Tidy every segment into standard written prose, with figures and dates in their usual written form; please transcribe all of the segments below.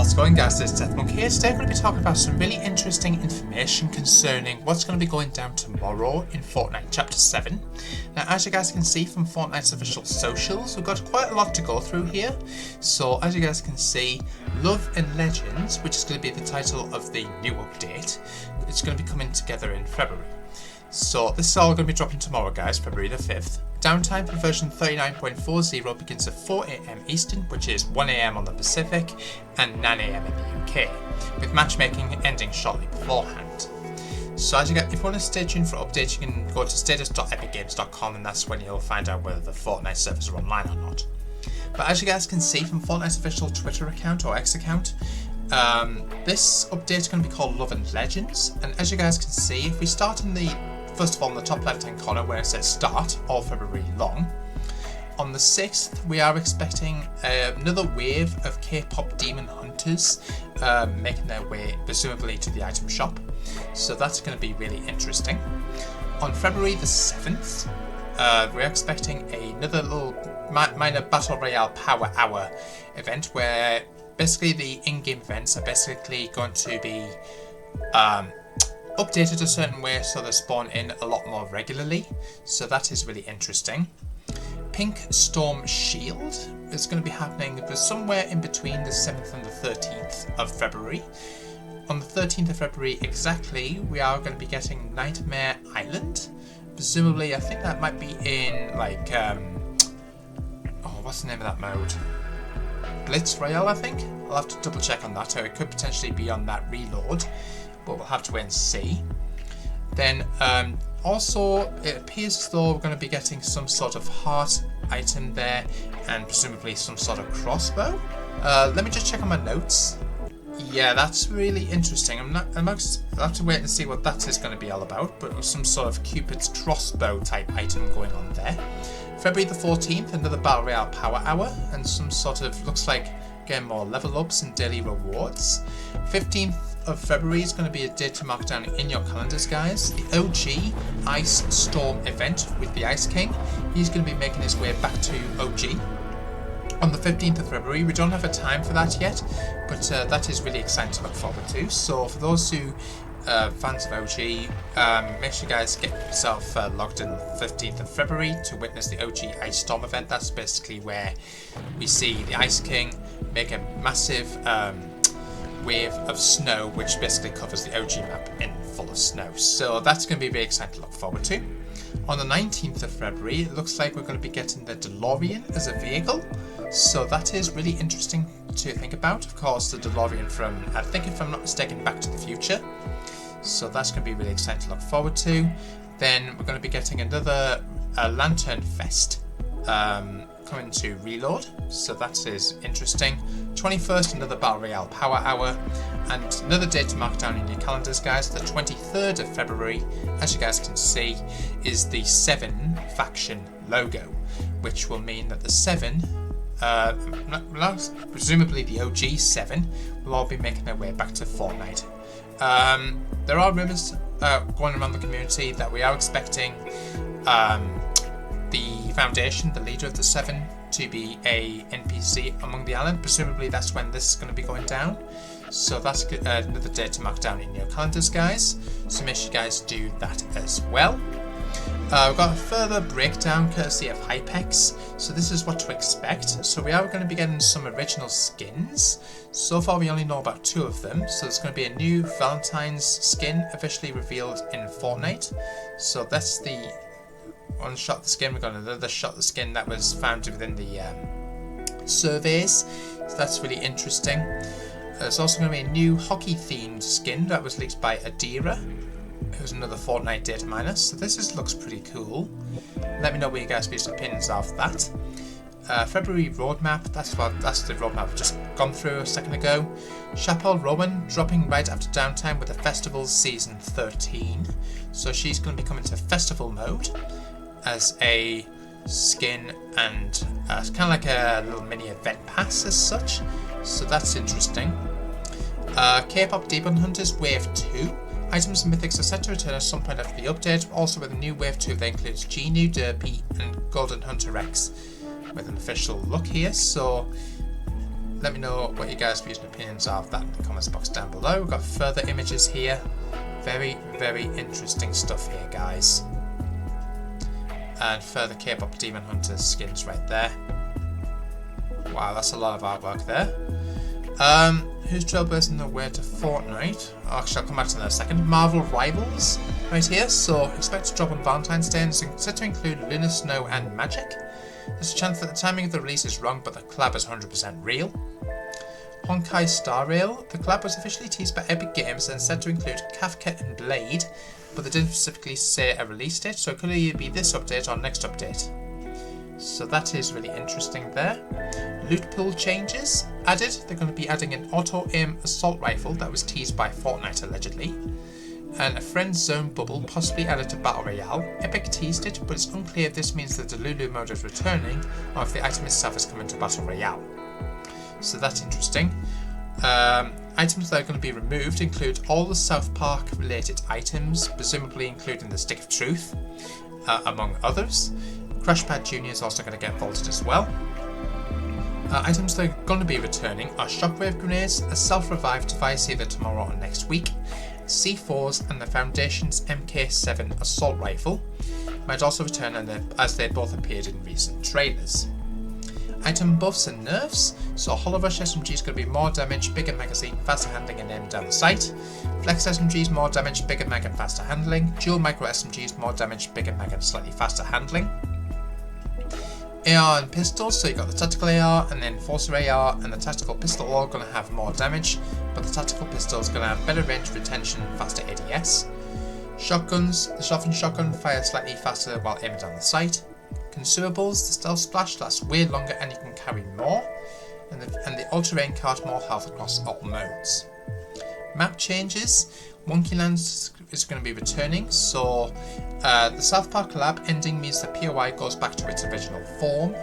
What's going, guys? This is Deathmonk here. Today I'm going to be talking about some really interesting information concerning what's going to be going down tomorrow in Fortnite Chapter 7. Now, as you guys can see from Fortnite's official socials, we've got quite a lot to go through here. So, as you guys can see, Love and Legends, which is going to be the title of the new update, it's going to be coming together in February. So, this is all going to be dropping tomorrow, guys, February the 5th. Downtime for version 39.40 begins at 4 AM Eastern, which is 1 AM on the Pacific, and 9 AM in the UK, with matchmaking ending shortly beforehand. So if you want to stay tuned for updates, you can go to status.epicgames.com, and that's when you'll find out whether the Fortnite servers are online or not. But as you guys can see from Fortnite's official Twitter account or X account, this update is going to be called Love and Legends, and as you guys can see, if we start in the first of all, in the top left hand corner where it says start, all February long, on the 6th we are expecting another wave of K-pop demon hunters making their way presumably to the item shop, so that's going to be really interesting. On February the 7th we're expecting another little minor battle royale power hour event where basically the in-game events are basically going to be updated a certain way so they spawn in a lot more regularly, so that is really interesting. Pink Storm Shield is going to be happening somewhere in between the 7th and the 13th of February. On the 13th of February exactly, we are going to be getting Nightmare Island. Presumably, I think that might be in like what's the name of that mode? Blitz Royale, I think. I'll have to double check on that, or it could potentially be on that reload, but we'll have to wait and see. Then also it appears as though we're going to be getting some sort of heart item there, and presumably some sort of crossbow. Let me just check on my notes. Yeah, that's really interesting. I'll have to wait and see what that is going to be all about, but some sort of Cupid's crossbow type item going on there. February the 14th, another Battle Royale Power Hour, and some sort of, looks like, again, more level ups and daily rewards. 15th of February is going to be a date to mark down in your calendars, guys. The OG Ice Storm event with the Ice King. He's going to be making his way back to OG. On the 15th of February, we don't have a time for that yet, but that is really exciting to look forward to. So for those who fans of OG, make sure you guys get yourself logged in the 15th of February to witness the OG Ice Storm event. That's basically where we see the Ice King make a massive wave of snow, which basically covers the OG map in full of snow. So that's going to be very exciting to look forward to. On the 19th of February, it looks like we're going to be getting the DeLorean as a vehicle. So that is really interesting to think about. Of course, the DeLorean from, I think if I'm not mistaken, Back to the Future. So that's going to be really exciting to look forward to. Then we're going to be getting another Lantern Fest coming to Reload, so that is interesting. 21st, another Battle Royale Power Hour, and another date to mark down in your calendars, guys. The 23rd of February, as you guys can see, is the 7 faction logo, which will mean that the 7, presumably the OG 7, will all be making their way back to Fortnite. There are rumours going around the community that we are expecting the Foundation, the leader of the 7, to be a NPC among the island. Presumably that's when this is going to be going down. So that's another date to mark down in your calendars, guys. So make sure you guys do that as well. We've got a further breakdown courtesy of Hypex. So this is what to expect. So we are going to be getting some original skins. So far we only know about 2 of them. So there's going to be a new Valentine's skin officially revealed in Fortnite. So that's the one shot of the skin. We've got another shot of the skin that was found within the surveys. So that's really interesting. There's also going to be a new hockey themed skin that was leaked by Adira, who's another Fortnite data miner. So this looks pretty cool. Let me know what you guys' opinions are of that. February roadmap, that's the roadmap I've just gone through a second ago. Chappelle Rowan dropping right after downtime with the Festival Season 13. So she's going to be coming to Festival mode as a skin, and kind of like a little mini event pass as such. So that's interesting. K-pop Demon Hunters Wave 2. Items and mythics are set to return at some point after the update. Also with a new Wave 2 that includes Genu, Derpy and Golden Hunter X with an official look here. So Let me know what you guys' views and opinions are of that in the comments box down below. We've got further images here. Very, very interesting stuff here, guys. And further K-pop Demon Hunter skins right there. Wow, that's a lot of artwork there. Who's trailblazing the way to Fortnite? Oh, actually, I'll come back to that in a second. Marvel Rivals right here. So expect to drop on Valentine's Day and it's set to include Lunar Snow and Magic. There's a chance that the timing of the release is wrong, but the collab is 100% real. Honkai Star Rail. The collab was officially teased by Epic Games and said to include Kafka and Blade, but they didn't specifically say a release date, so it could either be this update or next update. So that is really interesting there. Loot pool changes added. They're going to be adding an auto-aim assault rifle that was teased by Fortnite allegedly. And a friend zone bubble possibly added to Battle Royale. Epic teased it, but it's unclear if this means that the Lulu mode is returning or if the item itself is coming to Battle Royale. So that's interesting. Items that are going to be removed include all the South Park related items, presumably including the Stick of Truth, among others. Crashpad Jr. is also going to get vaulted as well. Items that are going to be returning are shockwave grenades, a self-revive device either tomorrow or next week, C4s and the Foundation's MK7 assault rifle might also return as they both appeared in recent trailers. Item buffs and nerfs, so Hollow Rush SMG is going to be more damage, bigger magazine, faster handling and aim down the sight. Flex SMGs more damage, bigger mag and faster handling. Dual micro SMGs more damage, bigger mag and slightly faster handling. AR and pistols, so you got the tactical AR and then Enforcer AR and the tactical pistol all going to have more damage, but the tactical pistol is going to have better range retention and faster ADS. Shotguns, the Sharpened Shotgun fires slightly faster while aiming down the sight. Consumables, the Stealth Splash lasts way longer and you can carry more, and the All-Terrain Card more health across all modes. Map changes, Monkeyland is going to be returning, so the South Park collab ending means that POI goes back to its original form.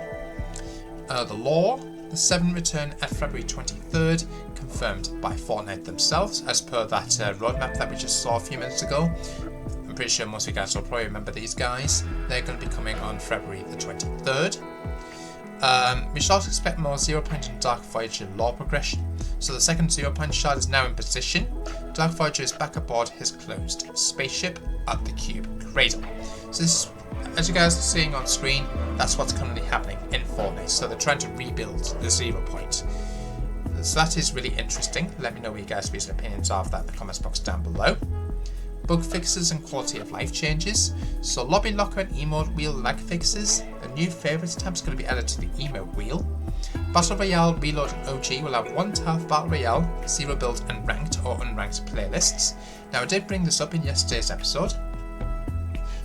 The lore, the 7 return at February 23rd, confirmed by Fortnite themselves, as per that roadmap that we just saw a few minutes ago. I'm pretty sure most of you guys will probably remember these guys. They're going to be coming on February the 23rd. We should also expect more 0 Point and Dark Voyager lore progression. So the second 0 Point shard is now in position. Dark Voyager is back aboard his closed spaceship at the Cube Cradle. So this, as you guys are seeing on screen, that's what's currently happening in Fortnite. So they're trying to rebuild the 0 Point. So that is really interesting. Let me know what you guys' views and opinions are of that in the comments box down below. Bug fixes and quality of life changes. So lobby locker and emote wheel lag fixes. A new favourites tab is going to be added to the emote wheel. Battle Royale, Reload and OG will have 1 tab Battle Royale, 0 build and ranked or unranked playlists. Now I did bring this up in yesterday's episode.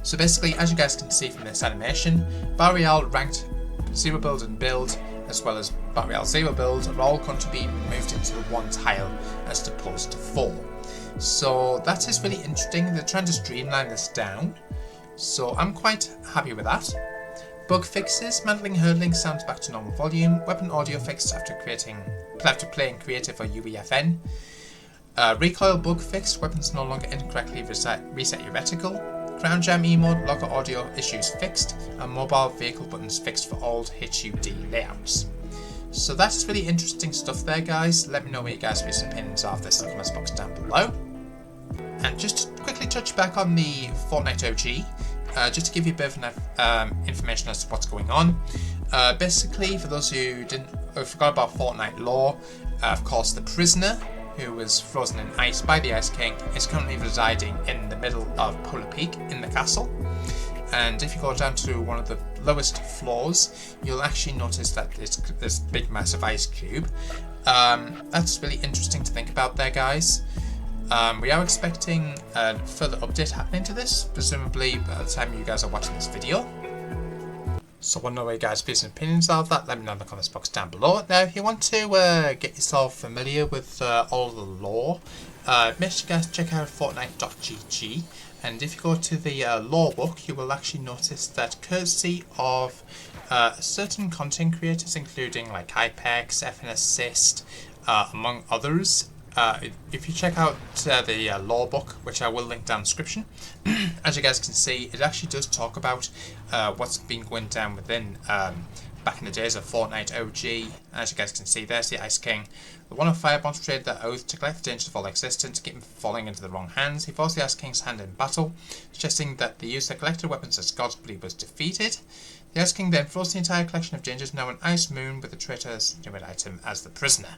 So basically, as you guys can see from this animation, Battle Royale, ranked, 0 build and build, as well as Battle Royale 0 build are all going to be moved into the 1 tile as opposed to 4. So that is really interesting. They're trying to streamline this down, so I'm quite happy with that. Bug fixes, mantling hurdling sounds back to normal volume, weapon audio fixed after playing creative or UEFN. Recoil bug fixed, weapons no longer incorrectly reset your reticle. Crown jam emote, locker audio issues fixed, and mobile vehicle buttons fixed for old HUD layouts. So that's really interesting stuff there, guys. Let me know what you guys' views and opinions are of this in the comments box down below. And just to quickly touch back on the Fortnite OG, just to give you a bit of information as to what's going on. Basically, for those who forgot about Fortnite lore, of course, the prisoner, who was frozen in ice by the Ice King, is currently residing in the middle of Polar Peak in the castle. And if you go down to one of the lowest floors, you'll actually notice that it's this big massive ice cube. That's really interesting to think about there, guys. We are expecting a further update happening to this, presumably by the time you guys are watching this video. So I want to know what you guys' views and opinions are of that. Let me know in the comments box down below. Now, if you want to get yourself familiar with all the lore, make sure you guys check out Fortnite.gg. And if you go to the lore book, you will actually notice that courtesy of certain content creators, including like Hypex, FNAssist, among others, if you check out the lore book, which I will link down in the description, as you guys can see, it actually does talk about what's been going down within back in the days of Fortnite OG. As you guys can see, there's the Ice King. The one of Firebomb traded their oath to collect the dangers of all existence, keep them from falling into the wrong hands. He forced the Ice King's hand in battle, suggesting that they used their collected weapons as gods, but he was defeated. The Ice King then froze the entire collection of dangers, now an Ice Moon, with the traitor's ultimate item as the prisoner.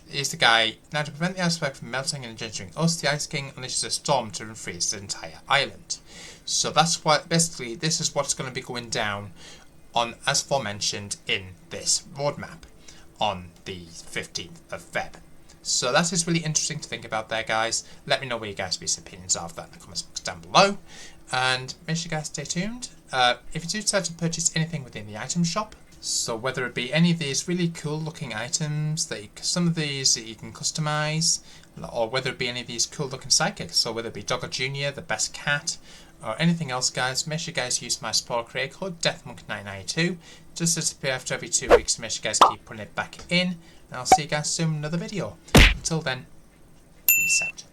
He's the guy. Now, to prevent the iceberg from melting and endangering us, the Ice King unleashes a storm to freeze the entire island. So that's what, basically, this is what's going to be going down on, as aforementioned, in this roadmap on the 15th of Feb. So that is really interesting to think about there, guys. Let me know what you guys' opinions are of that in the comments box down below. And make sure you guys stay tuned. If you do decide to purchase anything within the item shop, so whether it be any of these really cool looking items, some of these that you can customize, or whether it be any of these cool looking sidekicks, so whether it be Dogger Jr., the best cat, or anything else, guys, make sure you guys use my Support-A-Creator code DeathMonk992. Just disappear after every 2 weeks, make sure you guys keep putting it back in, and I'll see you guys soon in another video. Until then, peace out.